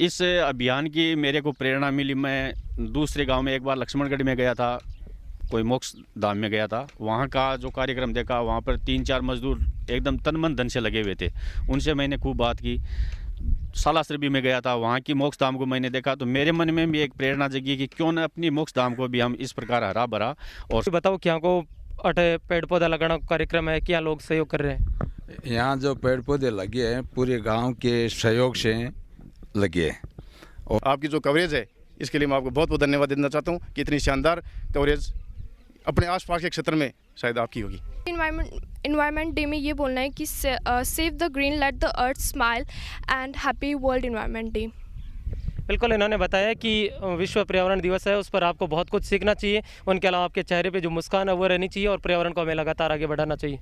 इस अभियान की मेरे को प्रेरणा मिली। मैं दूसरे गांव में एक बार लक्ष्मणगढ़ में गया था, कोई मोक्ष धाम में गया था। वहाँ का जो कार्यक्रम देखा, वहाँ पर 3-4 मजदूर एकदम तन मन धन से लगे हुए थे। उनसे मैंने खूब बात की। सालासर भी में गया था, वहाँ की मोक्ष धाम को मैंने देखा, तो मेरे मन में भी एक प्रेरणा जगी कि क्यों न अपनी मोक्ष धाम को भी हम इस प्रकार हरा भरा। और बताओ क्या को अटे पेड़ पौधा लगाना कार्यक्रम है, क्या लोग सहयोग कर रहे हैं? यहाँ जो पेड़ पौधे लगे हैं पूरे गांव के सहयोग से लगे हैं। और आपकी जो कवरेज है इसके लिए मैं आपको बहुत बहुत धन्यवाद देना चाहता हूँ कि इतनी शानदार कवरेज अपने आसपास के क्षेत्र में शायद आपकी होगी। इन्वायरमेंट डे में ये बोलना है कि save the green, let the earth smile and happy world environment day. बिल्कुल, इन्होंने बताया कि विश्व पर्यावरण दिवस है, उस पर आपको बहुत कुछ सीखना चाहिए। उनके अलावा आपके चेहरे पे जो मुस्कान है वो रहनी चाहिए और पर्यावरण को हमें लगातार आगे बढ़ाना चाहिए।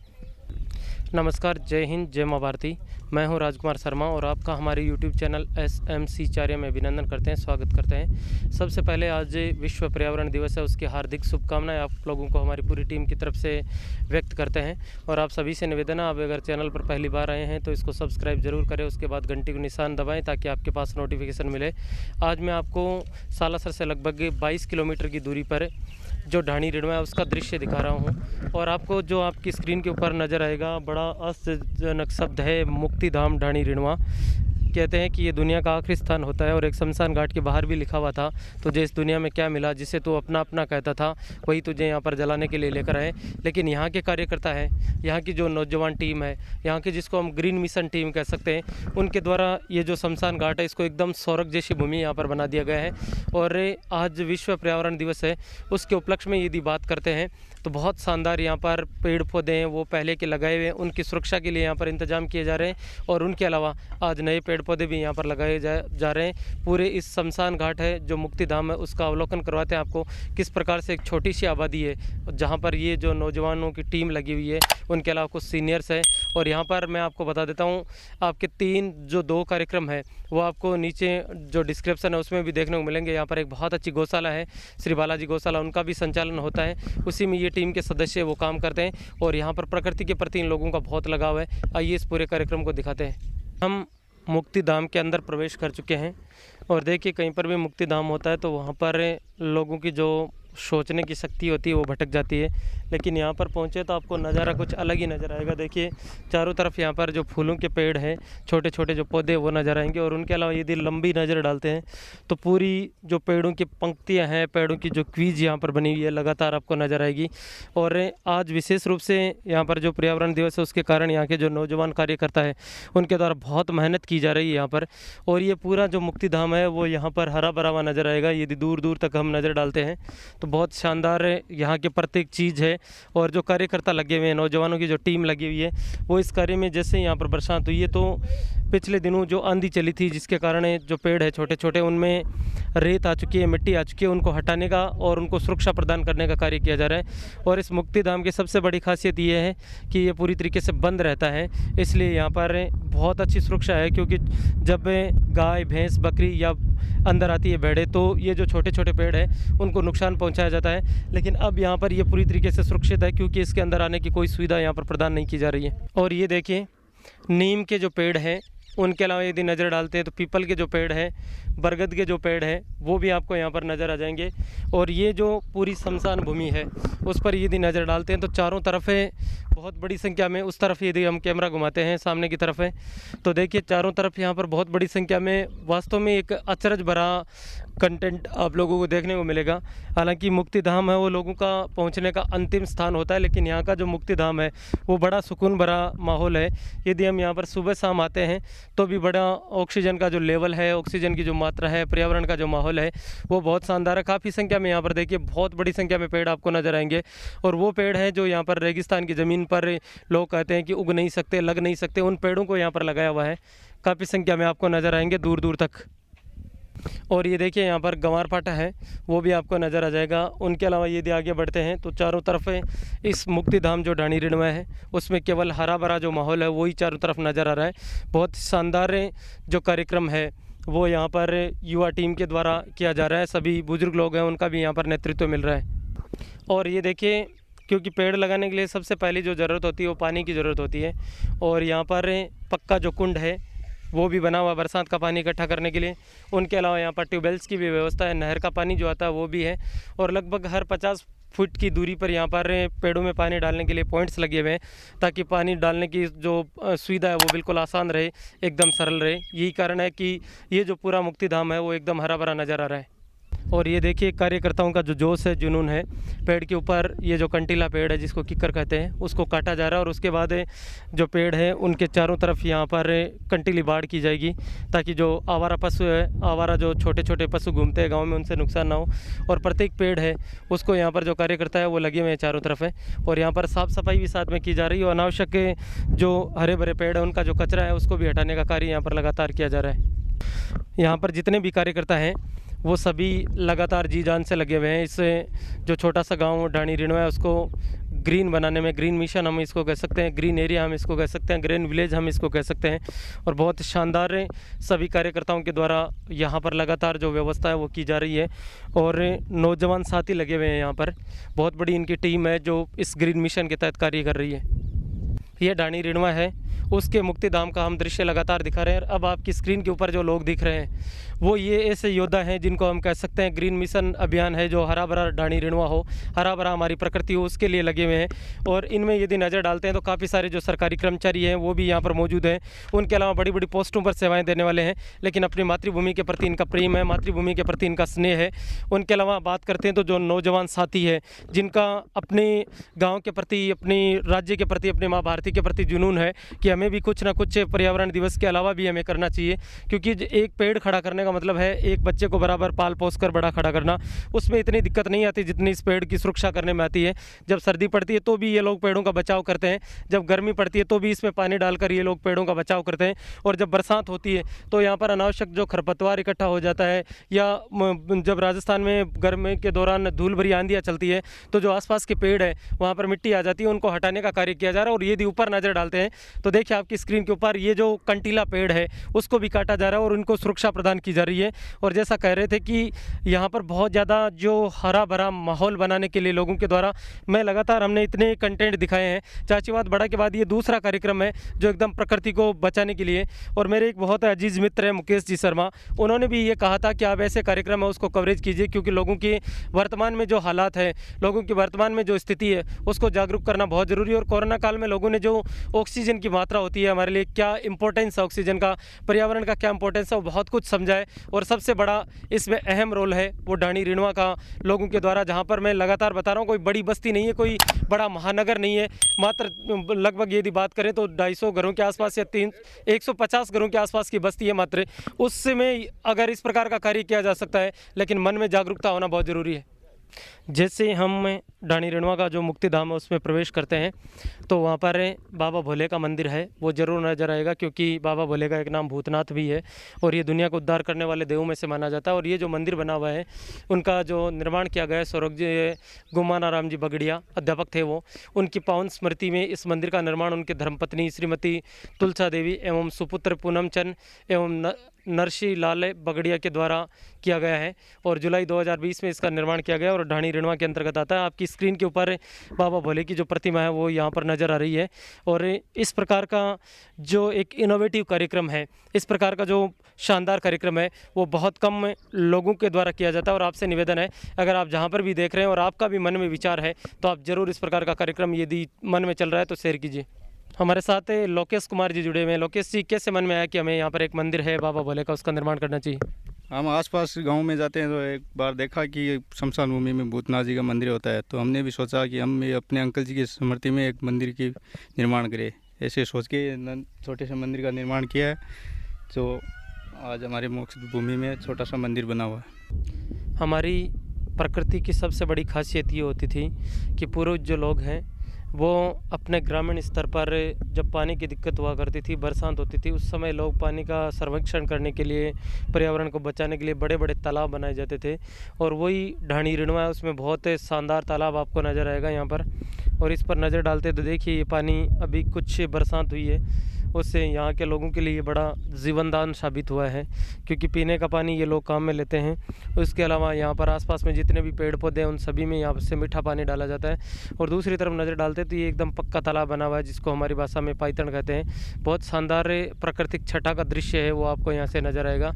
नमस्कार, जय हिंद, जय माँ भारती। मैं हूं राजकुमार शर्मा और आपका हमारे YouTube चैनल SMC चार्य में अभिनंदन करते हैं, स्वागत करते हैं। सबसे पहले आज विश्व पर्यावरण दिवस है, उसकी हार्दिक शुभकामनाएं आप लोगों को हमारी पूरी टीम की तरफ से व्यक्त करते हैं। और आप सभी से निवेदन है, आप अगर चैनल पर पहली बार आए हैं तो इसको सब्सक्राइब जरूर करें, उसके बाद घंटी को निशान दबाएँ ताकि आपके पास नोटिफिकेशन मिले। आज मैं आपको सालासर से लगभग 22 किलोमीटर की दूरी पर जो ढाणी रिणवा है उसका दृश्य दिखा रहा हूँ। और आपको जो आपकी स्क्रीन के ऊपर नज़र आएगा, बड़ा आश्चर्यजनक शब्द है मुक्तिधाम ढाणी रिणवा। कहते हैं कि ये दुनिया का आखिरी स्थान होता है और एक शमशान घाट के बाहर भी लिखा हुआ था, तुझे इस दुनिया में क्या मिला, जिसे तू अपना अपना कहता था वही तुझे यहाँ पर जलाने के लिए लेकर आए। लेकिन यहाँ के कार्यकर्ता हैं, यहाँ की जो नौजवान टीम है, यहाँ की जिसको हम ग्रीन मिशन टीम कह सकते हैं, उनके द्वारा ये जो शमशान घाट है इसको एकदम स्वर्ग जैसी भूमि यहाँ पर बना दिया गया है। और आज विश्व पर्यावरण दिवस है, उसके उपलक्ष्य में यदि बात करते हैं तो बहुत शानदार यहाँ पर पेड़ पौधे हैं वो पहले के लगाए हुए हैं, उनकी सुरक्षा के लिए यहाँ पर इंतजाम किए जा रहे हैं। और उनके अलावा आज नए पेड़ पौधे भी यहाँ पर लगाए जा रहे हैं। पूरे इस शमशान घाट है जो मुक्तिधाम है उसका अवलोकन करवाते हैं आपको, किस प्रकार से एक छोटी सी आबादी है जहाँ पर ये जो नौजवानों की टीम लगी हुई है, उनके अलावा कुछ सीनियर्स हैं। और यहाँ पर मैं आपको बता देता हूँ, आपके 2 कार्यक्रम है वो आपको नीचे जो डिस्क्रिप्शन है उसमें भी देखने को मिलेंगे। यहाँ पर एक बहुत अच्छी गौशाला है, श्री बालाजी गौशाला, उनका भी संचालन होता है, उसी में ये टीम के सदस्य वो काम करते हैं। और यहाँ पर प्रकृति के प्रति इन लोगों का बहुत लगाव है। आइए इस पूरे कार्यक्रम को दिखाते हैं। हम मुक्तिधाम के अंदर प्रवेश कर चुके हैं और देखिए कहीं पर भी मुक्तिधाम होता है तो वहाँ पर लोगों की जो सोचने की शक्ति होती है वो भटक जाती है। लेकिन यहाँ पर पहुँचे तो आपको नज़ारा कुछ अलग ही नज़र आएगा। देखिए चारों तरफ यहाँ पर जो फूलों के पेड़ हैं, छोटे छोटे जो पौधे वो नज़र आएंगे। और उनके अलावा यदि लंबी नज़र डालते हैं तो पूरी जो पेड़ों की पंक्तियाँ हैं, पेड़ों की जो क्वीज यहाँ पर बनी हुई है लगातार आपको नज़र आएगी। और आज विशेष रूप से यहाँ पर जो पर्यावरण दिवस है उसके कारण यहाँ के जो नौजवान कार्यकर्ता है उनके द्वारा बहुत मेहनत की जा रही है यहाँ पर। और ये पूरा जो मुक्तिधाम है वो यहाँ पर हरा भरा हुआ नज़र आएगा यदि दूर दूर तक हम नज़र डालते हैं तो बहुत शानदार यहाँ के प्रत्येक चीज़ है। और जो कार्यकर्ता लगे हुए हैं, नौजवानों की जो टीम लगी हुई है, वो इस कार्य में जैसे यहाँ पर बरसात हुई है तो पिछले दिनों जो आंधी चली थी जिसके कारण जो पेड़ है छोटे छोटे उनमें रेत आ चुकी है, मिट्टी आ चुकी है, उनको हटाने का और उनको सुरक्षा प्रदान करने का कार्य किया जा रहा है। और इस मुक्तिधाम की सबसे बड़ी खासियत ये है कि ये पूरी तरीके से बंद रहता है, इसलिए यहाँ पर बहुत अच्छी सुरक्षा है। क्योंकि जब गाय, भैंस, बकरी या अंदर आती है भेड़ें तो ये जो छोटे छोटे पेड़ हैं उनको नुकसान पहुंचाया जाता है। लेकिन अब यहाँ पर ये पूरी तरीके से सुरक्षित है क्योंकि इसके अंदर आने की कोई सुविधा यहाँ पर प्रदान नहीं की जा रही है। और ये देखिए नीम के जो पेड़ हैं, उनके अलावा यदि नज़र डालते हैं तो पीपल के जो पेड़ हैं, बरगद के जो पेड़ हैं वो भी आपको यहाँ पर नज़र आ जाएंगे। और ये जो पूरी शमशान भूमि है उस पर यदि नज़र डालते हैं तो चारों तरफ है बहुत बड़ी संख्या में। उस तरफ यदि हम कैमरा घुमाते हैं सामने की तरफ है तो देखिए चारों तरफ यहाँ पर बहुत बड़ी संख्या में वास्तव में एक अचरज भरा कंटेंट आप लोगों को देखने को मिलेगा। हालांकि मुक्तिधाम है वो लोगों का पहुंचने का अंतिम स्थान होता है, लेकिन यहाँ का जो मुक्तिधाम है वो बड़ा सुकून भरा माहौल है। यदि हम यहाँ पर सुबह शाम आते हैं तो भी बड़ा ऑक्सीजन का जो लेवल है, ऑक्सीजन की जो मात्रा है, पर्यावरण का जो माहौल है वो बहुत शानदार है। काफ़ी संख्या में यहाँ पर देखिए बहुत बड़ी संख्या में पेड़ आपको नज़र आएंगे। और वो पेड़ हैं जो यहाँ पर रेगिस्तान की ज़मीन पर लोग कहते हैं कि उग नहीं सकते, लग नहीं सकते, उन पेड़ों को यहाँ पर लगाया हुआ है। काफ़ी संख्या में आपको नज़र आएंगे दूर दूर तक। और ये देखिए यहाँ पर गंवार फाटा है वो भी आपको नज़र आ जाएगा। उनके अलावा यदि आगे बढ़ते हैं तो चारों तरफ इस मुक्तिधाम जो ढाणी रिणवा है उसमें केवल हरा भरा जो माहौल है वही चारों तरफ नज़र आ रहा है। बहुत शानदार जो कार्यक्रम है वो यहाँ पर युवा टीम के द्वारा किया जा रहा है। सभी बुजुर्ग लोग हैं उनका भी यहाँ पर नेतृत्व मिल रहा है। और ये देखिए क्योंकि पेड़ लगाने के लिए सबसे पहली जो ज़रूरत होती है वो पानी की ज़रूरत होती है। और यहाँ पर पक्का जो कुंड है वो भी बना हुआ बरसात का पानी इकट्ठा करने के लिए। उनके अलावा यहाँ पर ट्यूबवेल्स की भी व्यवस्था है, नहर का पानी जो आता है वो भी है। और लगभग हर 50 फुट की दूरी पर यहाँ पर पेड़ों में पानी डालने के लिए पॉइंट्स लगे हुए हैं, ताकि पानी डालने की जो सुविधा है वो बिल्कुल आसान रहे, एकदम सरल रहे। यही कारण है कि ये जो पूरा मुक्तिधाम है वो एकदम हरा भरा नज़र आ रहा है। और ये देखिए कार्यकर्ताओं का जो जोश है, जुनून है। पेड़ के ऊपर ये जो कंटीला पेड़ है जिसको किक्कर कहते हैं, उसको काटा जा रहा है और उसके बाद जो पेड़ है उनके चारों तरफ यहाँ पर कंटीली बाड़ की जाएगी, ताकि जो आवारा पशु है, आवारा जो छोटे छोटे पशु घूमते हैं गांव में, उनसे नुकसान ना हो। और प्रत्येक पेड़ है उसको यहाँ पर जो कार्यकर्ता है वो लगे हुए हैं चारों तरफ है। और यहाँ पर साफ़ सफाई भी साथ में की जा रही है। और अनावश्यक जो हरे भरे पेड़ है उनका जो कचरा है उसको भी हटाने का कार्य यहाँ पर लगातार किया जा रहा है। यहाँ पर जितने भी कार्यकर्ता हैं वो सभी लगातार जी जान से लगे हुए हैं। इस जो छोटा सा गांव ढाणी रिणवा है उसको ग्रीन बनाने में, ग्रीन मिशन हम इसको कह सकते हैं, ग्रीन एरिया हम इसको कह सकते हैं, ग्रीन विलेज हम इसको कह सकते हैं। और बहुत शानदार सभी कार्यकर्ताओं के द्वारा यहाँ पर लगातार जो व्यवस्था है वो की जा रही है। और नौजवान साथी लगे हुए हैं यहाँ पर, बहुत बड़ी इनकी टीम है जो इस ग्रीन मिशन के तहत कार्य कर रही है। ये ढाणी रिणवा है, उसके मुक्तिधाम का हम दृश्य लगातार दिखा रहे हैं। अब आपकी स्क्रीन के ऊपर जो लोग दिख रहे हैं वो ये ऐसे योद्धा हैं जिनको हम कह सकते हैं ग्रीन मिशन अभियान है, जो हरा भरा ढाणी रिणवा हो, हरा भरा हमारी प्रकृति हो, उसके लिए लगे हुए हैं। और इनमें यदि नज़र डालते हैं तो काफ़ी सारे जो सरकारी कर्मचारी हैं वो भी यहाँ पर मौजूद हैं। उनके अलावा बड़ी बड़ी पोस्टों पर सेवाएं देने वाले हैं, लेकिन अपनी मातृभूमि के प्रति इनका प्रेम है, मातृभूमि के प्रति इनका स्नेह है। उनके अलावा बात करते हैं तो जो नौजवान साथी है जिनका अपने गाँव के प्रति, अपनी राज्य के प्रति, अपने माँ भारती के प्रति जुनून है कि हमें भी कुछ ना कुछ पर्यावरण दिवस के अलावा भी हमें करना चाहिए। क्योंकि एक पेड़ खड़ा करने का मतलब है एक बच्चे को बराबर पाल पोस कर बड़ा खड़ा करना। उसमें इतनी दिक्कत नहीं आती जितनी इस पेड़ की सुरक्षा करने में आती है। जब सर्दी पड़ती है तो भी ये लोग पेड़ों का बचाव करते हैं, जब गर्मी पड़ती है तो भी इसमें पानी डालकर ये लोग पेड़ों का बचाव करते हैं। और जब बरसात होती है तो यहाँ पर अनावश्यक जो खरपतवार इकट्ठा हो जाता है, या जब राजस्थान में गर्मी के दौरान धूल भरी आंधियाँ चलती है तो जो आसपास के पेड़ है वहाँ पर मिट्टी आ जाती है, उनको हटाने का कार्य किया जा रहा है। और यदि ऊपर नज़र डालते हैं तो देखिए आपकी स्क्रीन के ऊपर ये जो कंटीला पेड़ है उसको भी काटा जा रहा है और उनको सुरक्षा प्रदान की जा रही है। और जैसा कह रहे थे कि यहाँ पर बहुत ज़्यादा जो हरा भरा माहौल बनाने के लिए लोगों के द्वारा मैं लगातार हमने इतने कंटेंट दिखाए हैं। चाचीवाद बड़ा के बाद ये दूसरा कार्यक्रम है जो एकदम प्रकृति को बचाने के लिए। और मेरे एक बहुत अजीज़ मित्र हैं मुकेश जी शर्मा, उन्होंने भी ये कहा था कि आप ऐसे कार्यक्रम है उसको कवरेज कीजिए, क्योंकि लोगों की वर्तमान में जो हालात है, लोगों की वर्तमान में जो स्थिति है उसको जागरूक करना बहुत ज़रूरी है। और कोरोना काल में लोगों ने जो ऑक्सीजन की मात्रा होती है, हमारे लिए क्या इंपॉर्टेंस है ऑक्सीजन का, पर्यावरण का क्या इंपॉर्टेंस है, वो बहुत कुछ समझाए। और सबसे बड़ा इसमें अहम रोल है वो ढाणी रिणवा का लोगों के द्वारा, जहाँ पर मैं लगातार बता रहा हूँ कोई बड़ी बस्ती नहीं है, कोई बड़ा महानगर नहीं है। मात्र लगभग यदि बात करें तो 250 घरों के आसपास या 150 घरों के आसपास की बस्ती है मात्र। उसमें अगर इस प्रकार का कार्य किया जा सकता है, लेकिन मन में जागरूकता होना बहुत ज़रूरी है। जैसे हम ढाणी रिणवा का जो मुक्तिधाम है उसमें प्रवेश करते हैं तो वहाँ पर बाबा भोले का मंदिर है, वो ज़रूर नज़र आएगा, क्योंकि बाबा भोले का एक नाम भूतनाथ भी है और ये दुनिया को उद्धार करने वाले देवों में से माना जाता है। और ये जो मंदिर बना हुआ है उनका जो निर्माण किया गया है, स्वर्गीय गुमानाराम जी बगड़िया अध्यापक थे वो, उनकी पावन स्मृति में इस मंदिर का निर्माण उनके धर्मपत्नी श्रीमती तुलसा देवी एवं सुपुत्र पूनम चंद एवं नरसी लाल बगड़िया के द्वारा किया गया है। और जुलाई 2020 में इसका निर्माण किया गया और ढाणी रिणवा के अंतर्गत आता है। आपकी स्क्रीन के ऊपर बाबा भोले की जो प्रतिमा है वो यहाँ पर नज़र आ रही है। और इस प्रकार का जो एक इनोवेटिव कार्यक्रम है, इस प्रकार का जो शानदार कार्यक्रम है वो बहुत कम लोगों के द्वारा किया जाता है। और आपसे निवेदन है, अगर आप जहाँ पर भी देख रहे हैं और आपका भी मन में विचार है तो आप ज़रूर इस प्रकार का कार्यक्रम यदि मन में चल रहा है तो शेयर कीजिए। हमारे साथ लोकेश कुमार जी जुड़े हुए हैं। लोकेश जी, कैसे मन में आया कि हमें यहाँ पर एक मंदिर है बाबा भोले का, उसका निर्माण करना चाहिए? हम आसपास गांव में जाते हैं तो एक बार देखा कि शमशान भूमि में भूतनाथ जी का मंदिर होता है, तो हमने भी सोचा कि हम भी अपने अंकल जी की स्मृति में एक मंदिर की निर्माण करें। ऐसे सोच के छोटे से मंदिर का निर्माण किया है, तो आज हमारे मोक्ष भूमि में छोटा सा मंदिर बना हुआ है। हमारी प्रकृति की सबसे बड़ी खासियत ये होती थी कि पूर्वज जो लोग हैं वो अपने ग्रामीण स्तर पर जब पानी की दिक्कत हुआ करती थी, बरसात होती थी, उस समय लोग पानी का सर्वेक्षण करने के लिए, पर्यावरण को बचाने के लिए बड़े बड़े तालाब बनाए जाते थे। और वही ढाणी रिणवा है, उसमें बहुत शानदार तालाब आपको नज़र आएगा यहाँ पर। और इस पर नज़र डालते तो देखिए ये पानी, अभी कुछ बरसात हुई है उससे यहाँ के लोगों के लिए ये बड़ा जीवनदान साबित हुआ है, क्योंकि पीने का पानी ये लोग काम में लेते हैं। उसके अलावा यहाँ पर आसपास में जितने भी पेड़ पौधे हैं उन सभी में यहाँ से मीठा पानी डाला जाता है। और दूसरी तरफ नज़र डालते हैं तो ये एकदम पक्का तालाब बना हुआ है, जिसको हमारी भाषा में पाइतण कहते हैं। बहुत शानदार प्राकृतिक छटा का दृश्य है वो आपको यहाँ से नज़र आएगा।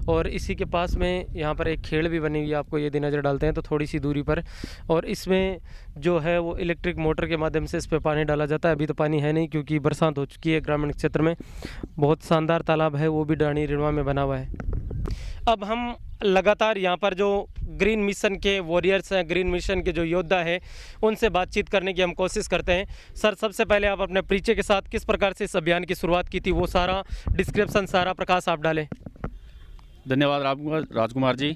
और इसी के पास में यहाँ पर एक खेड़ भी बनी हुई है, आपको यदि नज़र डालते हैं तो थोड़ी सी दूरी पर। और इसमें जो है वो इलेक्ट्रिक मोटर के माध्यम से इस पर पानी डाला जाता है। अभी तो पानी है नहीं क्योंकि बरसात हो चुकी है ग्रामीण क्षेत्र में। बहुत शानदार तालाब है, वो भी डाणी रिणवा में बना हुआ है। अब हम लगातार यहाँ पर जो ग्रीन मिशन के वॉरियर्स हैं, ग्रीन मिशन के जो योद्धा हैं, उनसे बातचीत करने की हम कोशिश करते हैं। सर, सबसे पहले आप अपने परिचय के साथ किस प्रकार से इस अभियान की शुरुआत की थी, वो सारा डिस्क्रिप्शन, सारा प्रकाश आप डालें। धन्यवाद राजकुमार जी।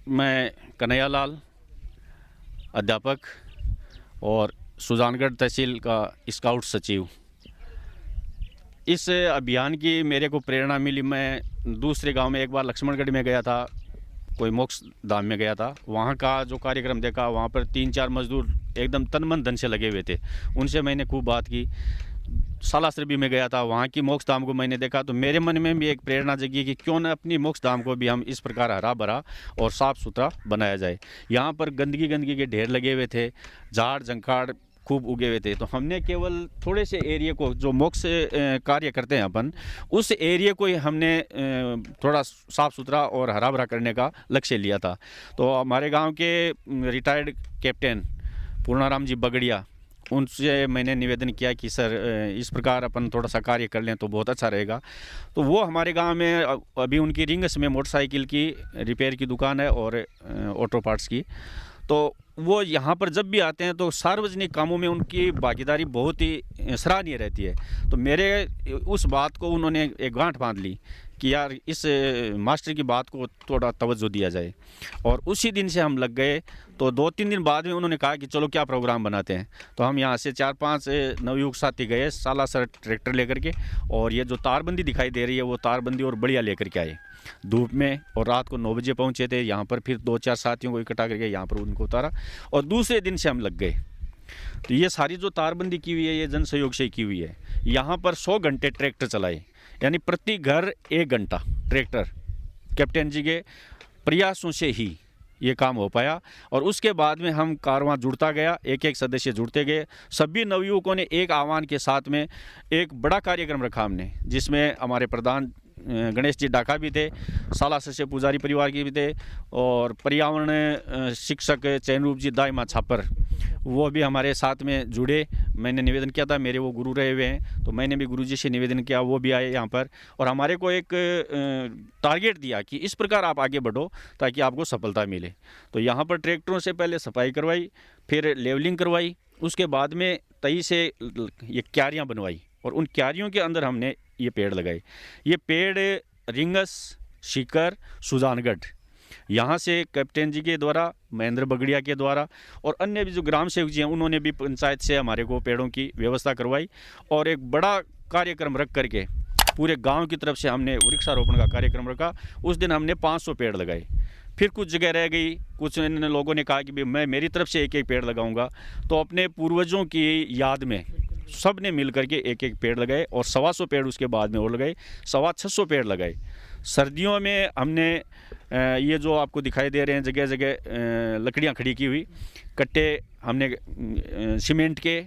मैं कन्हैया लाल, अध्यापक और सुजानगढ़ तहसील का स्काउट सचिव। इस अभियान की मेरे को प्रेरणा मिली, मैं दूसरे गांव में एक बार लक्ष्मणगढ़ में गया था, कोई मोक्ष धाम में गया था। वहाँ का जो कार्यक्रम देखा, वहाँ पर 3-4 मजदूर एकदम तन मन धन से लगे हुए थे। उनसे मैंने खूब बात की। सालासरबी में गया था, वहाँ की मोक्ष धाम को मैंने देखा तो मेरे मन में भी एक प्रेरणा जगी कि क्यों न अपनी मोक्ष धाम को भी हम इस प्रकार हरा भरा और साफ़ सुथरा बनाया जाए। यहाँ पर गंदगी के ढेर लगे हुए थे, झाड़ झंखाड़ खूब उगे हुए थे। तो हमने केवल थोड़े से एरिया को, जो मोक्ष कार्य करते हैं अपन, उस एरिया को ही हमने थोड़ा साफ़ सुथरा और हरा भरा करने का लक्ष्य लिया था। तो हमारे गांव के रिटायर्ड कैप्टन पूर्णाराम जी बगड़िया, उनसे मैंने निवेदन किया कि सर इस प्रकार अपन थोड़ा सा कार्य कर लें तो बहुत अच्छा रहेगा। तो वो हमारे गांव में अभी उनकी रिंग्स में मोटरसाइकिल की रिपेयर की दुकान है और ऑटो पार्ट्स की। तो वो यहाँ पर जब भी आते हैं तो सार्वजनिक कामों में उनकी भागीदारी बहुत ही सराहनीय रहती है। तो मेरे उस बात को उन्होंने एक गांठ बांध ली कि यार इस मास्टर की बात को थोड़ा तवज्जो दिया जाए। और उसी दिन से हम लग गए। तो 2-3 दिन बाद में उन्होंने कहा कि चलो क्या प्रोग्राम बनाते हैं। तो हम यहाँ से 4-5 नवयुवक साथी गए सालासर ट्रैक्टर लेकर के, और ये जो तारबंदी दिखाई दे रही है वो तारबंदी और बढ़िया लेकर के आए धूप में। और रात को 9 बजे पहुँचे थे यहाँ पर। फिर 2-4 साथियों को इकट्ठा करके यहाँ पर उनको उतारा और दूसरे दिन से हम लग गए। तो ये सारी जो तारबंदी की हुई है ये जन सहयोग से की हुई है। यहाँ पर 100 घंटे ट्रैक्टर चलाए, यानी प्रति घर 1 घंटा ट्रैक्टर। कैप्टन जी के प्रयासों से ही ये काम हो पाया। और उसके बाद में हम कारवां जुड़ता गया, एक सदस्य जुड़ते गए। सभी नवयुवकों ने एक आह्वान के साथ में एक बड़ा कार्यक्रम रखा हमने, जिसमें हमारे प्रधान गणेश जी डाका भी थे, सालासर से पुजारी परिवार के भी थे, और पर्यावरण शिक्षक चैनरूप जी दाइमा छापर वो भी हमारे साथ में जुड़े। मैंने निवेदन किया था, मेरे वो गुरु रहे हुए हैं, तो मैंने भी गुरुजी से निवेदन किया, वो भी आए यहाँ पर। और हमारे को एक टारगेट दिया कि इस प्रकार आप आगे बढ़ो ताकि आपको सफलता मिले। तो यहाँ पर ट्रैक्टरों से पहले सफाई करवाई, फिर लेवलिंग करवाई, उसके बाद में तई से ये क्यारियाँ बनवाई और उन क्यारियों के अंदर हमने ये पेड़ लगाए। ये पेड़ रिंगस, शिकर, सुजानगढ़, यहाँ से कैप्टन जी के द्वारा, महेंद्र बगड़िया के द्वारा और अन्य भी जो ग्राम सेवक जी हैं उन्होंने भी पंचायत से हमारे को पेड़ों की व्यवस्था करवाई। और एक बड़ा कार्यक्रम रख करके पूरे गांव की तरफ से हमने वृक्षारोपण का कार्यक्रम रखा। उस दिन हमने 500 पेड़ लगाए। फिर कुछ जगह रह गई, कुछ इन लोगों ने कहा कि मैं मेरी तरफ से एक पेड़ लगाऊंगा। तो अपने पूर्वजों की याद में सब ने मिल करके एक पेड़ लगाए और 125 पेड़ उसके बाद में और लगाए, 625 पेड़ लगाए। सर्दियों में हमने ये जो आपको दिखाई दे रहे हैं जगह जगह लकड़ियाँ खड़ी की हुई, कट्टे हमने सीमेंट के,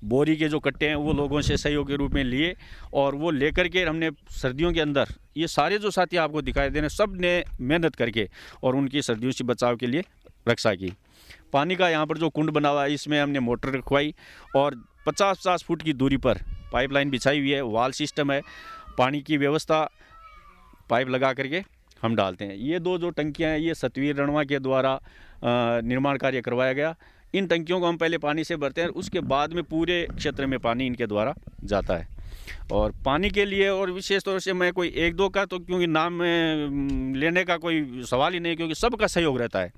बोरी के जो कट्टे हैं वो लोगों से सहयोग के रूप में लिए और वो लेकर के हमने सर्दियों के अंदर ये सारे जो साथी आपको दिखाई दे रहे हैं सब ने मेहनत करके और उनकी सर्दियों से बचाव के लिए रक्षा की। पानी का यहाँ पर जो कुंड बना हुआ है इसमें हमने मोटर रखवाई और 50-50 फुट की दूरी पर पाइपलाइन बिछाई हुई है, वाल सिस्टम है, पानी की व्यवस्था पाइप लगा करके हम डालते हैं। ये दो जो टंकियाँ हैं ये सतवीर रणवा के द्वारा निर्माण कार्य करवाया गया। इन टंकियों को हम पहले पानी से भरते हैं, उसके बाद में पूरे क्षेत्र में पानी इनके द्वारा जाता है। और पानी के लिए और विशेष तौर से मैं कोई एक दो का तो क्योंकि नाम लेने का कोई सवाल ही नहीं, क्योंकि सबका सहयोग रहता है,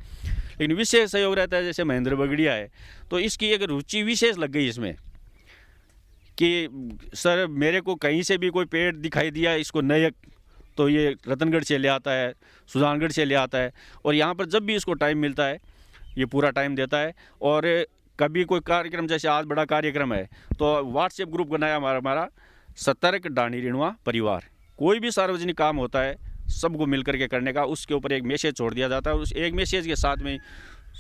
लेकिन विशेष सहयोग रहता है। जैसे महेंद्र बगड़िया है तो इसकी एक रुचि विशेष लग गई इसमें कि सर मेरे को कहीं से भी कोई पेड़ दिखाई दिया इसको नए तो ये रतनगढ़ से ले आता है, सुजानगढ़ से ले आता है और यहाँ पर जब भी इसको टाइम मिलता है ये पूरा टाइम देता है। और कभी कोई कार्यक्रम, जैसे आज बड़ा कार्यक्रम है तो व्हाट्सएप ग्रुप बनाया हमारा सतर्क ढाणी रिणवा परिवार। कोई भी सार्वजनिक काम होता है सबको मिल करके करने का, उसके ऊपर एक मैसेज छोड़ दिया जाता है। उस एक मैसेज के साथ में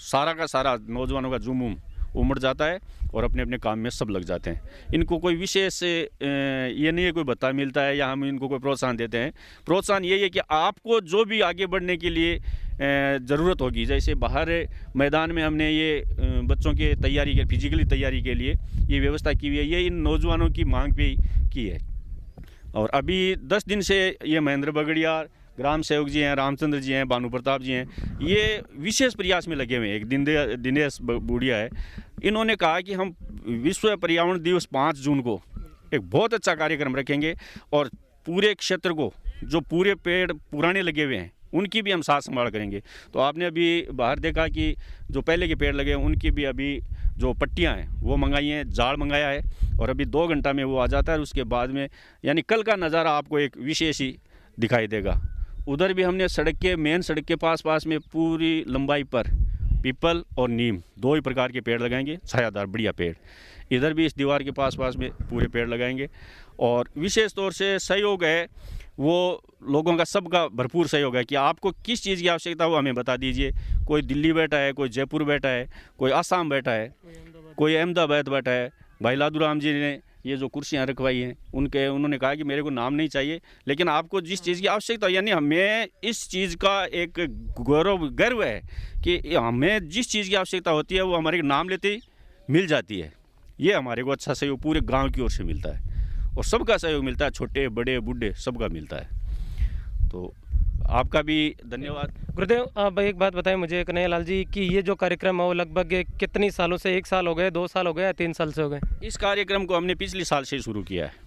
सारा का सारा नौजवानों का जुमूम उमड़ जाता है और अपने अपने काम में सब लग जाते हैं। इनको कोई विशेष ये नहीं है कोई भत्ता मिलता है या हम इनको कोई प्रोत्साहन देते हैं। प्रोत्साहन यही है कि आपको जो भी आगे बढ़ने के लिए ज़रूरत होगी, जैसे बाहर मैदान में हमने ये बच्चों के तैयारी के फिजिकली तैयारी के लिए ये व्यवस्था की हुई है, ये इन नौजवानों की मांग पे की है। और अभी 10 दिन से ये महेंद्र बगड़िया, ग्राम सेवक जी हैं, रामचंद्र जी हैं, भानु प्रताप जी हैं, ये विशेष प्रयास में लगे हुए हैं। एक दिनेश बूढ़िया है, इन्होंने कहा कि हम विश्व पर्यावरण दिवस 5 जून को एक बहुत अच्छा कार्यक्रम रखेंगे और पूरे क्षेत्र को जो पूरे पेड़ पुराने लगे हुए हैं उनकी भी हम साथ संभाल करेंगे। तो आपने अभी बाहर देखा कि जो पहले के पेड़ लगे हैं उनकी भी अभी जो पट्टियां हैं वो मंगाई हैं, जाड़ मंगाया है और अभी 2 घंटा में वो आ जाता है। उसके बाद में यानी कल का नज़ारा आपको एक विशेष ही दिखाई देगा। उधर भी हमने सड़क के मेन सड़क के पास में पूरी लंबाई पर पीपल और नीम 2 ही प्रकार के पेड़ लगाएंगे, छायादार बढ़िया पेड़। इधर भी इस दीवार के पास में पूरे पेड़ लगाएंगे और विशेष तौर से सहयोग है वो लोगों का, सबका भरपूर सहयोग है कि आपको किस चीज़ की आवश्यकता हो हमें बता दीजिए। कोई दिल्ली बैठा है, कोई जयपुर बैठा है, कोई आसाम बैठा है, कोई अहमदाबाद बैठा है। भाई लादूराम जी ने ये जो कुर्सियाँ रखवाई हैं उन्होंने कहा कि मेरे को नाम नहीं चाहिए, लेकिन आपको जिस चीज़ की आवश्यकता यानी हमें इस चीज़ का एक गर्व है कि हमें जिस चीज़ की आवश्यकता होती है वो हमारे नाम लेते ही मिल जाती है। ये हमारे को अच्छा सहयोग पूरे गांव की ओर से मिलता है और सबका सहयोग मिलता है, छोटे बड़े बूढ़े सबका मिलता है। तो आपका भी धन्यवाद। गुरुदेव, आप एक बात बताएं मुझे कन्हैयालाल जी कि ये जो कार्यक्रम है वो लगभग कितनी सालों से, 1 साल हो गए, 2 साल हो गए या 3 साल से हो गए? इस कार्यक्रम को हमने पिछले साल से शुरू किया है।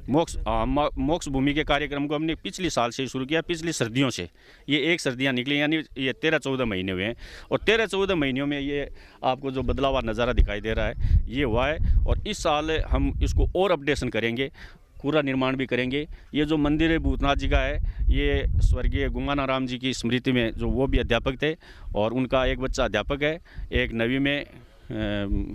मोक्ष भूमि के कार्यक्रम को हमने पिछले साल से शुरू किया, पिछली सर्दियों से। ये एक सर्दियाँ निकली यानी ये 13-14 महीने हुए हैं और 13-14 महीनों में ये आपको जो बदलाव नज़ारा दिखाई दे रहा है ये हुआ है। और इस साल हम इसको और अपडेशन करेंगे, पूरा निर्माण भी करेंगे। ये जो मंदिर है भूतनाथ जी का है, ये स्वर्गीय गुंगानाराम जी की स्मृति में जो वो भी अध्यापक थे और उनका एक बच्चा अध्यापक है, एक नवी में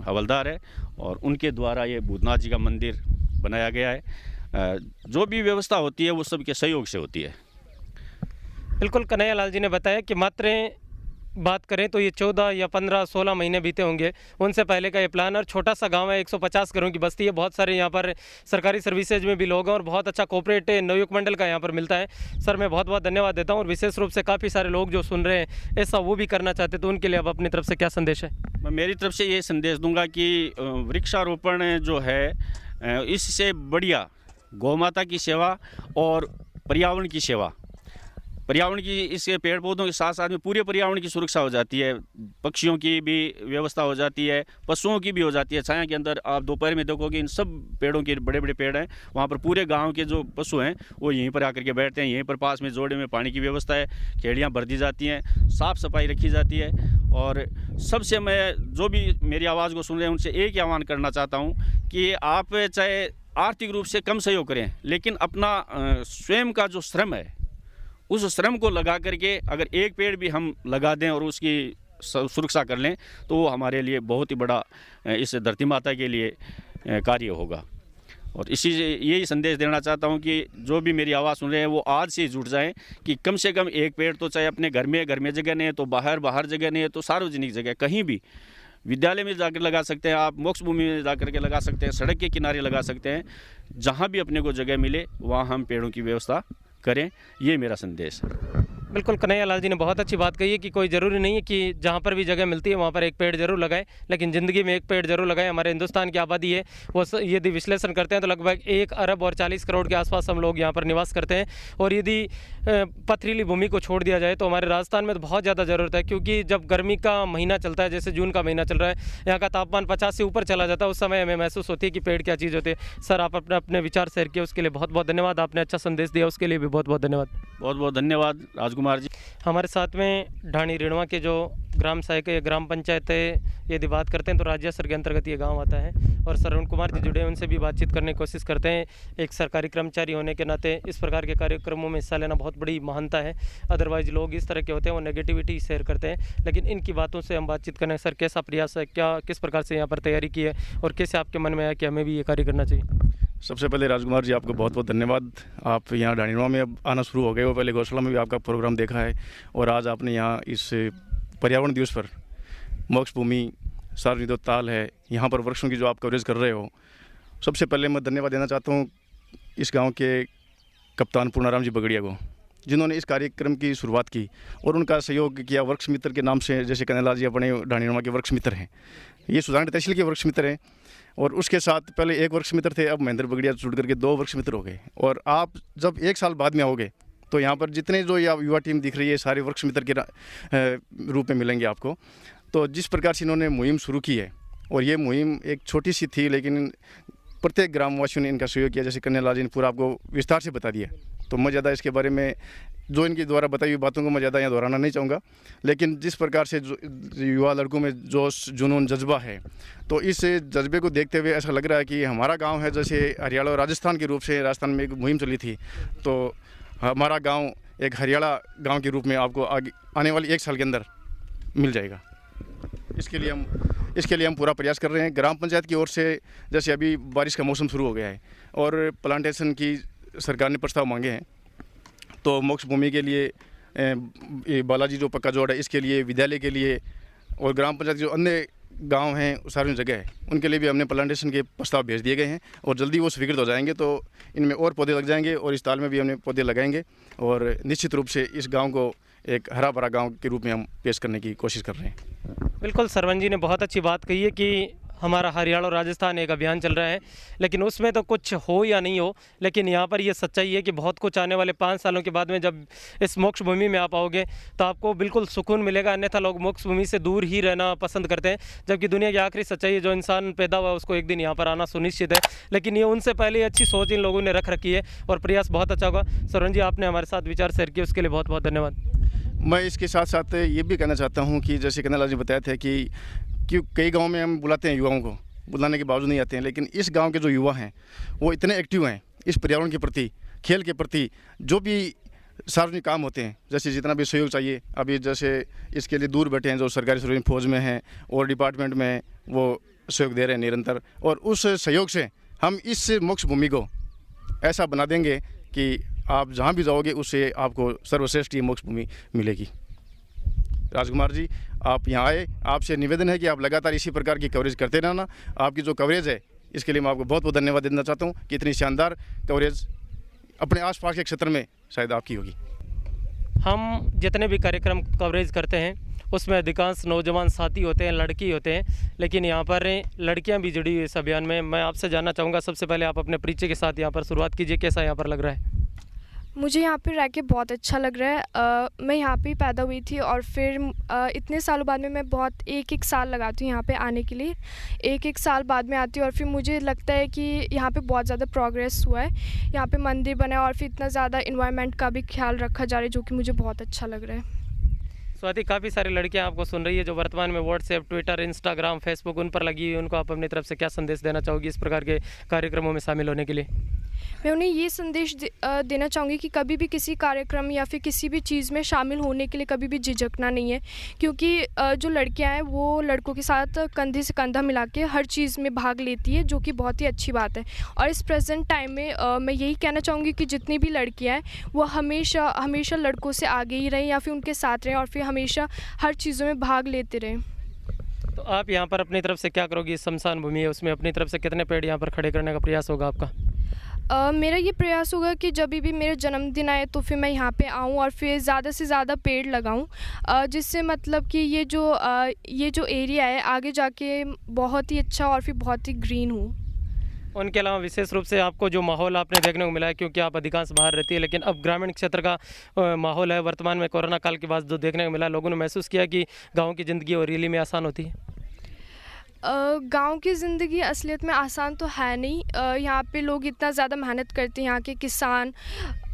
हवलदार है और उनके द्वारा ये भूतनाथ जी का मंदिर बनाया गया है। जो भी व्यवस्था होती है वो सबके सहयोग से होती है। बिल्कुल, कन्हैयालाल जी ने बताया कि मात्र बात करें तो ये 14 या 15-16 महीने बीते होंगे, उनसे पहले का ये प्लान। और छोटा सा गांव है, 150 घरों की बस्ती है, बहुत सारे यहाँ पर सरकारी सर्विसेज में भी लोग हैं और बहुत अच्छा कोऑपरेट नवयुग मंडल का यहाँ पर मिलता है। सर मैं बहुत बहुत धन्यवाद देता हूँ और विशेष रूप से काफ़ी सारे लोग जो सुन रहे हैं ऐसा वो भी करना चाहते, तो उनके लिए अब अपनी तरफ से क्या संदेश है? मैं मेरी तरफ से ये संदेश दूंगा कि वृक्षारोपण जो है इससे बढ़िया गौ माता की सेवा और पर्यावरण की सेवा, पर्यावरण की इसके पेड़ पौधों के साथ साथ में पूरे पर्यावरण की सुरक्षा हो जाती है, पक्षियों की भी व्यवस्था हो जाती है, पशुओं की भी हो जाती है। छाया के अंदर आप दोपहर में देखोगे इन सब पेड़ों के बड़े बड़े पेड़ हैं, वहाँ पर पूरे गांव के जो पशु हैं वो यहीं पर आकर के बैठते हैं। यहीं पर पास में जोड़े में पानी की व्यवस्था है, खेड़ियाँ भर दी जाती हैं, साफ़ सफाई रखी जाती है। और सबसे मैं जो भी मेरी आवाज़ को सुन रहे हैं उनसे एक ही आह्वान करना चाहता हूँ कि आप चाहे आर्थिक रूप से कम सहयोग करें, लेकिन अपना स्वयं का जो श्रम है उस श्रम को लगा करके अगर एक पेड़ भी हम लगा दें और उसकी सुरक्षा कर लें तो वो हमारे लिए बहुत ही बड़ा इस धरती माता के लिए कार्य होगा। और इसी से यही संदेश देना चाहता हूँ कि जो भी मेरी आवाज़ सुन रहे हैं वो आज से जुट जाएं कि कम से कम एक पेड़ तो चाहे अपने घर में जगह नहीं है तो बाहर जगह नहीं है तो सार्वजनिक जगह कहीं भी, विद्यालय में जाकर लगा सकते हैं आप, मोक्ष भूमि में जाकर के लगा सकते हैं, सड़क के किनारे लगा सकते हैं, जहाँ भी अपने को जगह मिले वहाँ हम पेड़ों की व्यवस्था करें। ये मेरा संदेश है। बिल्कुल, कन्हैयालाल जी ने बहुत अच्छी बात कही है कि कोई ज़रूरी नहीं है कि जहाँ पर भी जगह मिलती है वहाँ पर एक पेड़ जरूर लगाएं, लेकिन ज़िंदगी में एक पेड़ जरूर लगाएं। हमारे हिंदुस्तान की आबादी है वो यदि विश्लेषण करते हैं तो लगभग 1 अरब और 40 करोड़ के आसपास हम लोग यहाँ पर निवास करते हैं। और यदि पथरीली भूमि को छोड़ दिया जाए तो हमारे राजस्थान में तो बहुत ज़्यादा ज़रूरत है, क्योंकि जब गर्मी का महीना चलता है, जैसे जून का महीना चल रहा है, यहाँ का तापमान 50 से ऊपर चला जाता है, उस समय हमें महसूस होती है कि पेड़ क्या चीज़ होती है। सर आप अपने विचार शेयर किए उसके लिए बहुत बहुत धन्यवाद, आपने अच्छा संदेश दिया उसके लिए भी बहुत बहुत धन्यवाद। बहुत बहुत धन्यवाद राजकुमार जी। हमारे साथ में ढाणी रिणवा के जो ग्राम सहायक ग्राम पंचायत यदि बात करते हैं तो राज्य स्तर के अंतर्गत ये गांव आता है। और श्रवण कुमार जी जुड़े हैं, उनसे भी बातचीत करने की कोशिश करते हैं। एक सरकारी कर्मचारी होने के नाते इस प्रकार के कार्यक्रमों में हिस्सा लेना बहुत बड़ी महानता है। अदरवाइज लोग इस तरह के होते हैं, वो नेगेटिविटी शेयर करते हैं। लेकिन इनकी बातों से हम बातचीत करें। सर, कैसा प्रयास है, क्या किस प्रकार से यहाँ पर तैयारी की है और कैसे आपके मन में आया कि हमें भी ये कार्य करना चाहिए? सबसे पहले राजकुमार जी आपको बहुत बहुत धन्यवाद। आप यहाँ ढाणीनुमा में अब आना शुरू हो गए हो। पहले गौशाला में भी आपका प्रोग्राम देखा है और आज आपने यहाँ इस पर्यावरण दिवस पर मोक्ष भूमि सार्वजनिक ताल है, यहाँ पर वृक्षों की जो आप कवरेज कर रहे हो, सबसे पहले मैं धन्यवाद देना चाहता हूँ इस गांव के कप्तान पूर्णाराम जी बगड़िया को, जिन्होंने इस कार्यक्रम की शुरुआत की और उनका सहयोग किया। वृक्ष मित्र के नाम से, जैसे कन्हैयालाल जी अपने ढाणीनुमा के वृक्ष मित्र हैं, ये सुजान तहसील के वृक्ष मित्र हैं। और उसके साथ पहले एक वृक्ष मित्र थे, अब महेंद्र बगड़िया जुड़ करके 2 वृक्ष मित्र हो गए। और आप जब 1 साल बाद में आओगे तो यहाँ पर जितने जो युवा टीम दिख रही है, सारे वृक्ष मित्र के रूप में मिलेंगे आपको। तो जिस प्रकार से इन्होंने मुहिम शुरू की है, और ये मुहिम एक छोटी सी थी, लेकिन प्रत्येक ग्रामवासियों ने इनका सहयोग किया। जैसे कन्हैयालाल जी ने पूरा आपको विस्तार से बता दिया, तो मैं ज़्यादा इसके बारे में जो इनके द्वारा बताई हुई बातों को मैं ज़्यादा यहाँ दोहराना नहीं चाहूँगा। लेकिन जिस प्रकार से जो युवा लड़कों में जोश, जुनून, जज्बा है, तो इस जज्बे को देखते हुए ऐसा लग रहा है कि हमारा गांव है, जैसे हरियाणा और राजस्थान के रूप से राजस्थान में एक मुहिम चली थी, तो हमारा गांव एक हरियाणा गांव के रूप में आपको आगे आने वाली 1 साल के अंदर मिल जाएगा। इसके लिए हम पूरा प्रयास कर रहे हैं। ग्राम पंचायत की ओर से, जैसे अभी बारिश का मौसम शुरू हो गया है और प्लांटेशन की सरकार ने प्रस्ताव मांगे हैं, तो मोक्ष भूमि के लिए ये बालाजी जो पक्का जोड़ है, इसके लिए, विद्यालय के लिए, और ग्राम पंचायत जो अन्य गांव हैं, सार्वजनिक जगह है, उनके लिए भी हमने प्लांटेशन के प्रस्ताव भेज दिए गए हैं। और जल्दी वो स्वीकृत हो जाएंगे तो इनमें और पौधे लग जाएंगे और इस ताल में भी हमने पौधे लगाएंगे। और निश्चित रूप से इस गाँव को एक हरा भरा गाँव के रूप में हम पेश करने की कोशिश कर रहे हैं। बिल्कुल, सरवन जी ने बहुत अच्छी बात कही है कि हमारा हरियाणा और राजस्थान एक अभियान चल रहा है, लेकिन उसमें तो कुछ हो या नहीं हो, लेकिन यहाँ पर ये सच्चाई है कि बहुत कुछ आने वाले 5 सालों के बाद में जब इस मोक्ष भूमि में आप आओगे तो आपको बिल्कुल सुकून मिलेगा। अन्यथा लोग मोक्ष भूमि से दूर ही रहना पसंद करते हैं, जबकि दुनिया की आखिरी सच्चाई है, जो इंसान पैदा हुआ उसको एक दिन यहाँ पर आना सुनिश्चित है। लेकिन ये उनसे पहले अच्छी सोच इन लोगों ने रख रखी है और प्रयास बहुत अच्छा होगा। सरवन जी, आपने हमारे साथ विचार शेयर किए, उसके लिए बहुत बहुत धन्यवाद। मैं इसके साथ साथ ये भी कहना चाहता हूँ कि जैसे कन्हैयालाल जी बताया था कि कई गाँव में हम बुलाते हैं, युवाओं को बुलाने के बावजूद नहीं आते हैं, लेकिन इस गांव के जो युवा हैं वो इतने एक्टिव हैं इस पर्यावरण के प्रति, खेल के प्रति, जो भी सार्वजनिक काम होते हैं, जैसे जितना भी सहयोग चाहिए, अभी जैसे इसके लिए दूर बैठे हैं जो सरकारी सर्विस फौज में हैं और डिपार्टमेंट में, वो सहयोग दे रहे हैं निरंतर। और उस सहयोग से हम इस मोक्ष भूमि को ऐसा बना देंगे कि आप जहाँ भी जाओगे उससे आपको सर्वश्रेष्ठ ये मोक्ष भूमि मिलेगी। राजकुमार जी, आप यहाँ आए, आपसे निवेदन है कि आप लगातार इसी प्रकार की कवरेज करते रहना। आपकी जो कवरेज है इसके लिए मैं आपको बहुत बहुत धन्यवाद देना चाहता हूँ कि इतनी शानदार कवरेज अपने आसपास के क्षेत्र में शायद आपकी होगी। हम जितने भी कार्यक्रम कवरेज करते हैं उसमें अधिकांश नौजवान साथी होते हैं, लड़की होते हैं, लेकिन यहाँ पर लड़कियाँ भी जुड़ी हुई इस अभियान में। मैं आपसे जानना चाहूँगा, सबसे पहले आप अपने परिचय के साथ यहाँ पर शुरुआत कीजिए, कैसा यहाँ पर लग रहा है? मुझे यहाँ पे रह के बहुत अच्छा लग रहा है। मैं यहाँ पे पैदा हुई थी और फिर इतने सालों बाद में मैं बहुत एक साल लगाती हूँ यहाँ पे आने के लिए। एक साल बाद में आती हूँ और फिर मुझे लगता है कि यहाँ पे बहुत ज़्यादा प्रोग्रेस हुआ है। यहाँ पे मंदिर बना है और फिर इतना ज़्यादा इन्वायरमेंट का भी ख्याल रखा जा रहा है, जो कि मुझे बहुत अच्छा लग रहा है। स्वाति, काफ़ी सारी लड़कियां आपको सुन रही है जो वर्तमान में व्हाट्सएप, ट्विटर, इंस्टाग्राम, फेसबुक उन पर लगी हुई, उनको आप अपनी तरफ से क्या संदेश देना चाहोगी इस प्रकार के कार्यक्रमों में शामिल होने के लिए? मैं उन्हें ये संदेश देना चाहूँगी कि कभी भी किसी कार्यक्रम या फिर किसी भी चीज़ में शामिल होने के लिए कभी भी झिझकना नहीं है, क्योंकि जो लड़कियां हैं वो लड़कों के साथ कंधे से कंधा मिला के हर चीज़ में भाग लेती है, जो कि बहुत ही अच्छी बात है। और इस प्रेजेंट टाइम में मैं यही कहना चाहूँगी कि जितनी भी लड़कियाँ हैं वो हमेशा लड़कों से आगे ही रहें या फिर उनके साथ रहें और फिर हमेशा हर चीज़ों में भाग लेते रहें। तो आप यहाँ पर अपनी तरफ से क्या करोगी? शमशान भूमि है, उसमें अपनी तरफ से कितने पेड़ यहाँ पर खड़े करने का प्रयास होगा आपका? मेरा ये प्रयास होगा कि जब भी मेरा जन्मदिन आए तो फिर मैं यहाँ पे आऊँ और फिर ज़्यादा से ज़्यादा पेड़ लगाऊँ, जिससे मतलब कि ये जो एरिया है आगे जाके बहुत ही अच्छा और फिर बहुत ही ग्रीन हो। उनके अलावा विशेष रूप से आपको जो माहौल आपने देखने को मिला है, क्योंकि आप अधिकांश बाहर रहती है, लेकिन अब ग्रामीण क्षेत्र का माहौल है वर्तमान में कोरोना काल के बाद जो देखने को मिला, लोगों ने महसूस किया कि गाँव की ज़िंदगी और रियली में आसान होती है? गांव की ज़िंदगी असलियत में आसान तो है नहीं। यहाँ पे लोग इतना ज़्यादा मेहनत करते हैं, यहाँ के किसान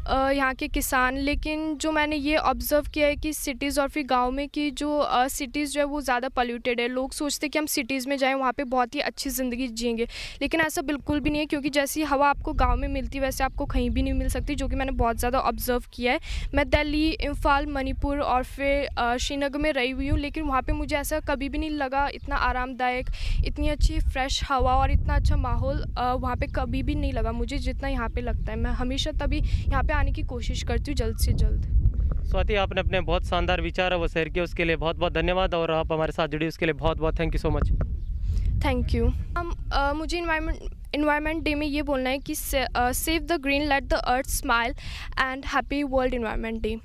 यहाँ के किसान, लेकिन जो मैंने ये ऑब्ज़र्व किया है कि सिटीज़ और फिर गांव में कि जो सिटीज़ जो है वो ज़्यादा पॉल्यूटेड है। लोग सोचते हैं कि हम सिटीज़ में जाएं, वहाँ पे बहुत ही अच्छी ज़िंदगी जिएंगे, लेकिन ऐसा बिल्कुल भी नहीं है, क्योंकि जैसी हवा आपको गांव में मिलती है वैसे आपको कहीं भी नहीं मिल सकती, जो कि मैंने बहुत ज़्यादा ऑब्ज़र्व किया है। मैं दिल्ली, इम्फाल, मणिपुर और फिर श्रीनगर में रही हुई हूँ, लेकिन वहाँ पे मुझे ऐसा कभी भी नहीं लगा इतना आरामदायक, इतनी अच्छी फ्रेश हवा और इतना अच्छा माहौल वहाँ पे कभी भी नहीं लगा मुझे जितना यहाँ पे लगता है। मैं हमेशा तभी यहाँ पे आने की कोशिश करती हूँ जल्द से जल्द। स्वाति, आपने अपने बहुत शानदार विचार है वो शेयर किए, उसके लिए बहुत बहुत धन्यवाद, और आप हमारे साथ जुड़ी उसके लिए बहुत बहुत thank you so much. Thank you. मुझे इन्वायरमेंट डे में ये बोलना है कि save the green, let the earth smile and happy world environment day.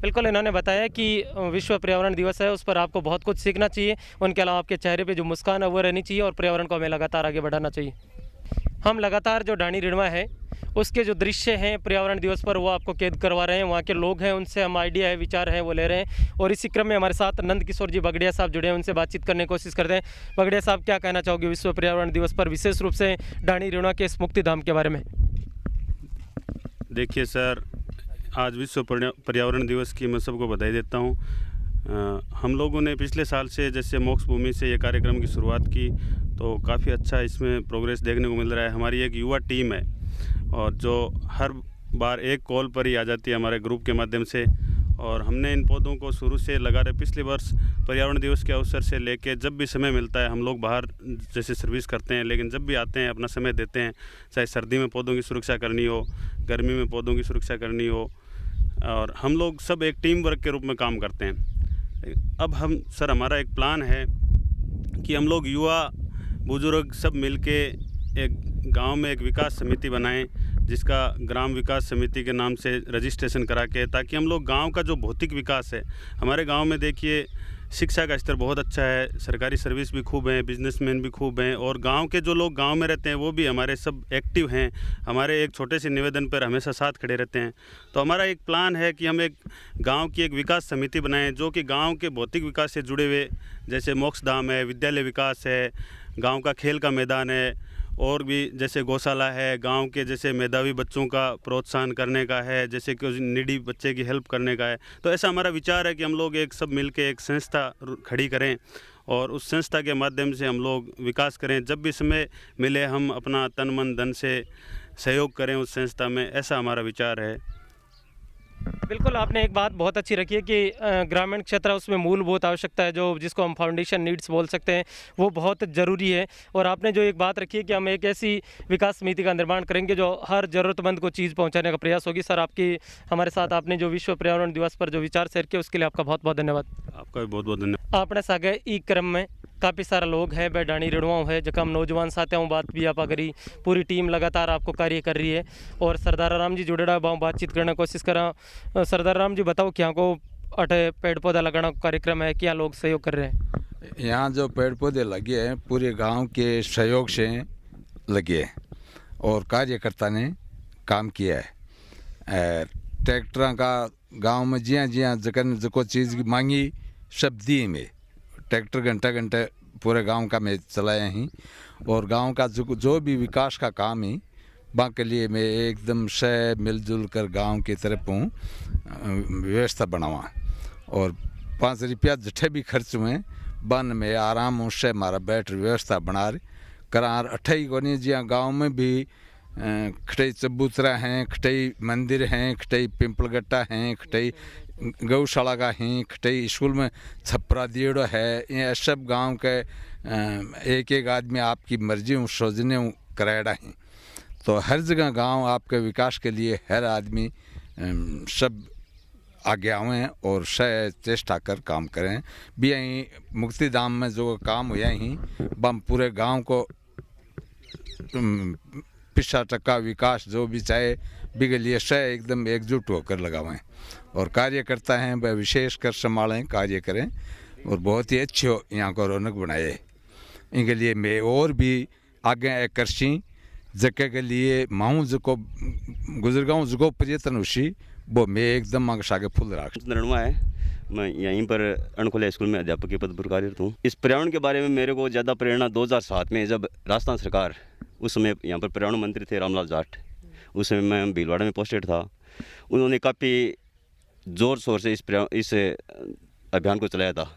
बिल्कुल, इन्होंने बताया कि विश्व पर्यावरण दिवस है, उस पर आपको बहुत कुछ सीखना चाहिए। उनके अलावा आपके चेहरे पे जो मुस्कान है वो रहनी चाहिए, और पर्यावरण को हमें लगातार आगे बढ़ाना चाहिए। हम लगातार जो ढाणी रिड़वा है उसके जो दृश्य हैं पर्यावरण दिवस पर वो आपको कैद करवा रहे हैं। वहाँ के लोग हैं, उनसे हम आइडिया है, विचार है वो ले रहे हैं, और इसी क्रम में हमारे साथ नंद किशोर जी बगड़िया साहब जुड़े हैं, उनसे बातचीत करने की कोशिश करते हैं। बगड़िया साहब, क्या कहना चाहोगे विश्व पर्यावरण दिवस पर, विशेष रूप से ढाणी रिड़वा के इस मुक्तिधाम के बारे में? देखिए सर, आज विश्व पर्यावरण दिवस की मैं सबको बधाई देता हूँ। हम लोगों ने पिछले साल से जैसे मोक्ष भूमि से ये कार्यक्रम की शुरुआत की, तो काफ़ी अच्छा इसमें प्रोग्रेस देखने को मिल रहा है। हमारी एक युवा टीम है और जो हर बार एक कॉल पर ही आ जाती है हमारे ग्रुप के माध्यम से, और हमने इन पौधों को शुरू से लगा रहे। पिछले वर्ष पर्यावरण दिवस के अवसर से लेके जब भी समय मिलता है, हम लोग बाहर जैसे सर्विस करते हैं, लेकिन जब भी आते हैं अपना समय देते हैं, चाहे सर्दी में पौधों की सुरक्षा करनी हो, गर्मी में पौधों की सुरक्षा करनी हो, और हम लोग सब एक टीम वर्क के रूप में काम करते हैं। अब हमारा एक प्लान है कि हम लोग युवा बुजुर्ग सब मिलके एक गांव में एक विकास समिति बनाएं, जिसका ग्राम विकास समिति के नाम से रजिस्ट्रेशन करा के, ताकि हम लोग गांव का जो भौतिक विकास है, हमारे गांव में देखिए शिक्षा का स्तर बहुत अच्छा है, सरकारी सर्विस भी खूब हैं, बिजनेसमैन भी खूब हैं, और गांव के जो लोग गांव में रहते हैं वो भी हमारे सब एक्टिव हैं, हमारे एक छोटे से निवेदन पर हमेशा साथ खड़े रहते हैं। तो हमारा एक प्लान है कि हम एक गांव की एक विकास समिति बनाएं, जो कि गांव के भौतिक विकास से जुड़े हुए, जैसे मोक्षधाम है, विद्यालय विकास है, गाँव का खेल का मैदान है, और भी जैसे गौशाला है, गांव के जैसे मेधावी बच्चों का प्रोत्साहन करने का है, जैसे कि नीडी बच्चे की हेल्प करने का है। तो ऐसा हमारा विचार है कि हम लोग एक सब मिलके एक संस्था खड़ी करें, और उस संस्था के माध्यम से हम लोग विकास करें। जब भी समय मिले हम अपना तन मन धन से सहयोग करें उस संस्था में, ऐसा हमारा विचार है। बिल्कुल, आपने एक बात बहुत अच्छी रखी है कि ग्रामीण क्षेत्र है, उसमें मूलभूत आवश्यकता है, जो जिसको हम फाउंडेशन नीड्स बोल सकते हैं, वो बहुत ज़रूरी है। और आपने जो एक बात रखी है कि हम एक ऐसी विकास समिति का निर्माण करेंगे जो हर ज़रूरतमंद को चीज़ पहुंचाने का प्रयास होगी। सर, आपकी हमारे साथ आपने जो विश्व पर्यावरण दिवस पर जो विचार शेयर किए उसके लिए आपका बहुत बहुत धन्यवाद। आपका भी बहुत बहुत धन्यवाद। आपने सागे ई क्रम में काफ़ी सारा लोग हैं, ढाणी रिड़वाओं है, जब हम नौजवान साथ हूँ, बात भी आप करी, पूरी टीम लगातार आपको कार्य कर रही है। और सरदार राम जी जुड़ेड़ा बाँ बातचीत करने की कोशिश करा। सरदार राम जी, बताओ क्या को अटे पेड़ पौधा लगाना कार्यक्रम है, क्या लोग सहयोग कर रहे हैं? यहाँ जो पेड़ पौधे लगे हैं पूरे गांव के सहयोग से लगे हैं, और कार्यकर्ता ने काम किया है। ट्रैक्टर का गांव में जिया जिया जगन जो चीज़ की मांगी सब दी में, ट्रैक्टर घंटा घंटा पूरे गांव का मैं चलाया ही, और गांव का जो भी विकास का काम ही बाँ के लिए मैं एकदम से मिलजुल कर गांव की तरफ हूँ व्यवस्था बनावा, और 5 रुपया जठे भी खर्च हुए बन में आराम से हमारा बैठ व्यवस्था बना करार अठाई को नहीं। जिया गाँव में भी खटई चबूतरा हैं, खटई मंदिर हैं, खटई पिंपलगट्टा हैं, खटई गौशाला का हैं, खटई स्कूल में छपरा दिएड़ो है। ये सब गांव के एक एक आदमी आपकी मर्जी सोचने कराएड़ा हैं। तो हर जगह गांव आपके विकास के लिए हर आदमी सब आगे आवें और चेष्टा कर काम करें। भी यहीं मुक्तिधाम में जो काम हुआ ही बम पूरे गांव को पिछा टक्का विकास जो भी चाहे बिके लिए एकदम एकजुट होकर लगावें, और कार्यकर्ता हैं वह विशेष कर संभालें, कार्य करें, और बहुत ही अच्छे हो यहाँ को रौनक बनाए। इनके लिए मैं और भी आगे कृषि जगह के लिए माऊँ जो गुजर गाँव जो प्रयत्न उसी वो मैं एकदम आगे फुल राख नरणवा है। मैं यहीं पर अणखोला स्कूल में अध्यापक के पद पर कार्यरत हूँ। इस पर्यावरण के बारे में मेरे को ज़्यादा प्रेरणा 2007 में, जब राजस्थान सरकार, उस समय यहाँ पर पर्यावरण मंत्री थे रामलाल जाट, उस समय मैं भीलवाड़ा में पोस्टेड था, उन्होंने काफ़ी ज़ोर शोर से इस अभियान को चलाया था।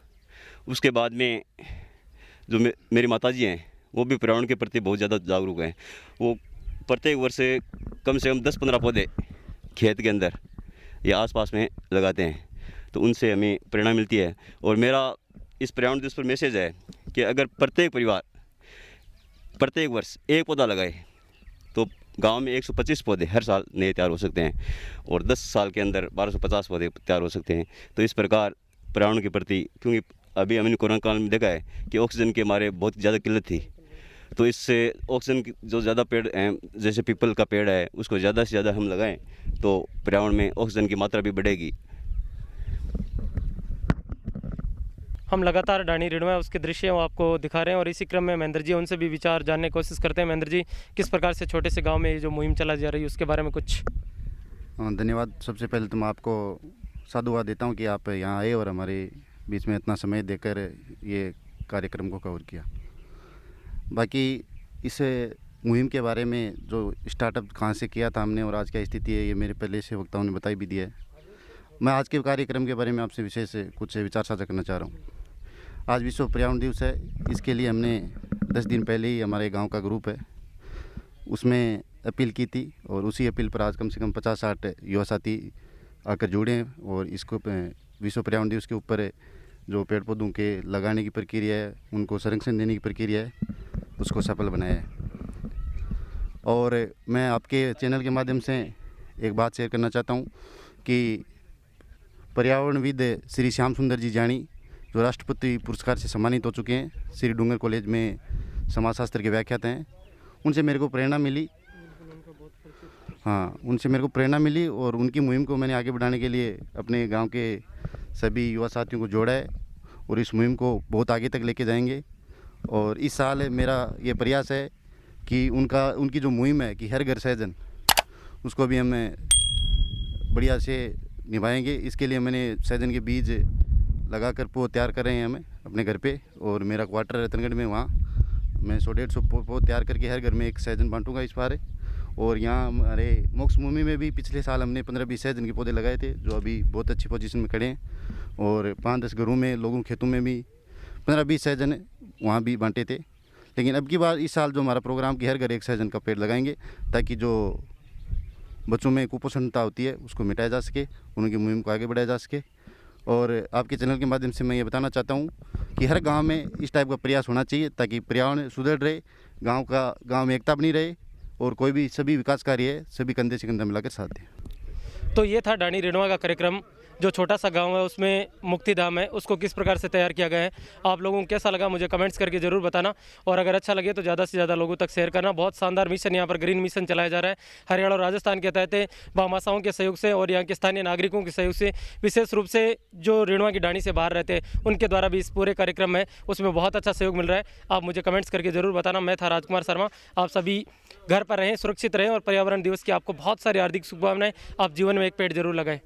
उसके बाद में जो मेरी माताजी हैं वो भी पर्यावरण के प्रति बहुत ज़्यादा जागरूक हैं। वो प्रत्येक वर्ष कम से कम 10-15 पौधे खेत के अंदर या आसपास में लगाते हैं, तो उनसे हमें प्रेरणा मिलती है। और मेरा इस पर्यावरण दिवस पर मैसेज है कि अगर प्रत्येक परिवार प्रत्येक वर्ष एक पौधा लगाए तो गांव में 125 पौधे हर साल नए तैयार हो सकते हैं और 10 साल के अंदर 1250 पौधे तैयार हो सकते हैं। तो इस प्रकार पर्यावरण के प्रति, क्योंकि अभी हमने कोरोना काल में देखा है कि ऑक्सीजन के हमारे बहुत ज़्यादा किल्लत थी, तो इससे ऑक्सीजन की जो ज़्यादा पेड़ हैं, जैसे पीपल का पेड़ है, उसको ज़्यादा से ज़्यादा हम लगाएं तो पर्यावरण में ऑक्सीजन की मात्रा भी बढ़ेगी। हम लगातार डाणी रिणवा उसके दृश्य आपको दिखा रहे हैं और इसी क्रम में महेंद्र जी उनसे भी विचार जानने की कोशिश करते हैं। महेंद्र जी, किस प्रकार से छोटे से गांव में ये जो मुहिम चलाई जा रही है उसके बारे में कुछ? धन्यवाद। सबसे पहले तो मैं आपको साधुवाद देता हूँ कि आप यहाँ आए और हमारे बीच में इतना समय देकर ये कार्यक्रम को कवर किया। बाकी इस मुहिम के बारे में जो स्टार्टअप कहाँ से किया था हमने और आज क्या स्थिति है, ये मेरे पहले से वक्ताओं ने बताई भी दिया है। मैं आज के कार्यक्रम के बारे में आपसे विशेष कुछ विचार साझा करना चाह रहा हूँ। आज विश्व पर्यावरण दिवस है, इसके लिए हमने 10 दिन पहले ही हमारे गांव का ग्रुप है उसमें अपील की थी और उसी अपील पर आज कम से कम 50-60 युवा साथी आकर जुड़े हैं और इसको विश्व पर्यावरण दिवस के ऊपर जो पेड़ पौधों के लगाने की प्रक्रिया है, उनको संरक्षण देने की प्रक्रिया है, उसको सफल बनाया है। और मैं आपके चैनल के माध्यम से एक बात शेयर करना चाहता हूँ कि पर्यावरणविद श्री श्याम सुंदर जी जानी, जो राष्ट्रपति पुरस्कार से सम्मानित हो चुके हैं, श्री डूंगर कॉलेज में समाजशास्त्र के व्याख्याता हैं, उनसे मेरे को प्रेरणा मिली। हाँ, उनसे मेरे को प्रेरणा मिली और उनकी मुहिम को मैंने आगे बढ़ाने के लिए अपने गांव के सभी युवा साथियों को जोड़ा है और इस मुहिम को बहुत आगे तक लेके जाएंगे। और इस साल मेरा ये प्रयास है कि उनकी जो मुहिम है कि हर घर सहजन, उसको भी हम बढ़िया से निभाएंगे। इसके लिए मैंने सहजन के बीज लगाकर पौध तैयार कर रहे हैं हमें अपने घर पे, और मेरा क्वार्टर रतनगढ़ में, वहाँ मैं 100-150 पौध तैयार करके हर घर में एक सहजन बांटूंगा इस बार। और यहाँ हमारे मोक्ष भूमि में भी पिछले साल हमने 15-20 सहजन के पौधे लगाए थे, जो अभी बहुत अच्छी पोजीशन में खड़े हैं। और 5-10 घरों में, लोगों के खेतों में भी 15-20 सहजन वहाँ भी बांटे थे। लेकिन अब की बार इस साल जो हमारा प्रोग्राम कि हर घर एक सहजन का पेड़ लगाएंगे, ताकि जो बच्चों में कुपोषणता होती है उसको मिटाया जा सके, उनकी मुहिम को आगे बढ़ाया जा सके। और आपके चैनल के माध्यम से मैं ये बताना चाहता हूँ कि हर गांव में इस टाइप का प्रयास होना चाहिए, ताकि पर्यावरण सुदृढ़ रहे, गांव में एकता बनी रहे और कोई भी सभी विकास कार्य है सभी कंधे से कंधा मिलाकर साथ दें। तो ये था डाणी रिणवा का कार्यक्रम। जो छोटा सा गांव है उसमें मुक्तिधाम है, उसको किस प्रकार से तैयार किया गया है, आप लोगों को कैसा लगा मुझे कमेंट्स करके ज़रूर बताना। और अगर अच्छा लगे तो ज़्यादा से ज़्यादा लोगों तक शेयर करना। बहुत शानदार मिशन यहाँ पर ग्रीन मिशन चलाया जा रहा है हरियाणा और राजस्थान के तहत भामाशाओं के सहयोग से और यहाँ के स्थानीय नागरिकों के सहयोग से, विशेष रूप से जो रिणवा की डाणी से बाहर रहते हैं उनके द्वारा भी इस पूरे कार्यक्रम में उसमें बहुत अच्छा सहयोग मिल रहा है। आप मुझे कमेंट्स करके ज़रूर बताना। मैं था राजकुमार शर्मा। आप सभी घर पर रहें, सुरक्षित रहें और पर्यावरण दिवस की आपको बहुत सारी हार्दिक शुभकामनाएं। आप जीवन में एक पेड़ जरूर लगाएं।